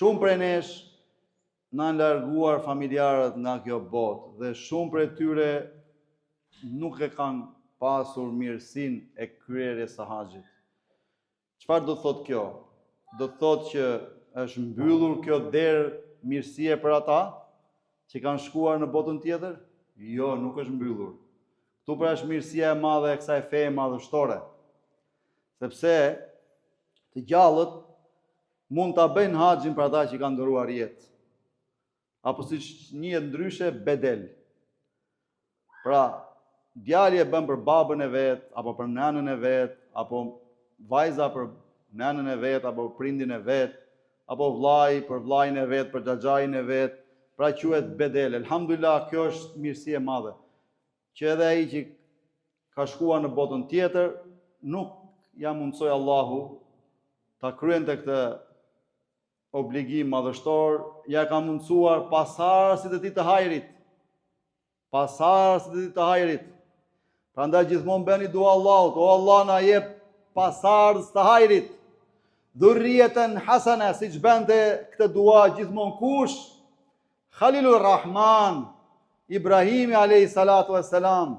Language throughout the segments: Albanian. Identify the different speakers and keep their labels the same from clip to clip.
Speaker 1: Shumë prej nesh na larguar familjarët nga kjo botë dhe shumë prej tyre nuk e kanë pasur mirësinë e kryerjes së haxhit. Çfarë do thot kjo? Do thot që është mbyllur kjo derë mirësie për ata që kanë shkuar në botën tjetër? Jo, nuk është mbyllur. Ktu pra është mirësia e madhe e kësaj feje madhështore. Sepse të gjallët mund ta bëjnë haxhin për ata që kanë ndëruar jetë. Apo siç njihet ndryshe bedel. Pra, djali e bën për babën e vet, apo për nanën e vet, apo vajza për nanën e vet, apo prindin e vet, apo vllai për vllain e vet, për xhaxhain e vet, pra quhet bedel. Elhamdulillah, kjo është mirësi e madhe. Që edhe ai që ka shkuar në botën tjetër, nuk ja mundsoi Allahu ta kryente këtë obligim madhështor, ja ka mundsuar pasardhësit e tij të hajrit. Pasardhësit e tij të hajrit. Prandaj gjithmonë bëni dua Allahut, o Allah na jep pasardhës të hajrit. Dhurrieten hasana, siç bënte këtë dua gjithmonë kush? Khalilur Rahman, Ibrahimi alayhi salatu wassalam.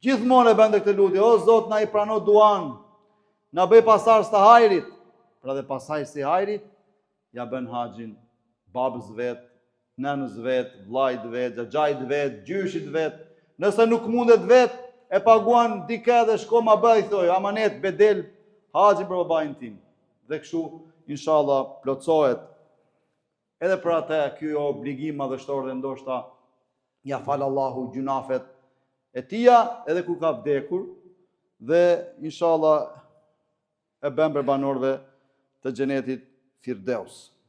Speaker 1: Gjithmonë e bënte këtë lutje, o Zot na i prano duan, na bëj pasardhës të hajrit. Pra dhe pasaj si hajrit, ja bën haxhin babës vet, nënës vet, vllajt vet, xhaxhait vet, gjyshit vet. Nëse nuk mundet vet, e paguan dikë dhe shko ma bëj, thoj, amanet, bedel, haxhin për babain tim. Dhe kështu, inshallah, plotësohet. Edhe për atë, ky obligim madhështor dhe ndoshta ja fal Allahu gjunafet e tia edhe kur ka vdekur dhe inshallah e bën për banorëve të xhenetit Firdeus.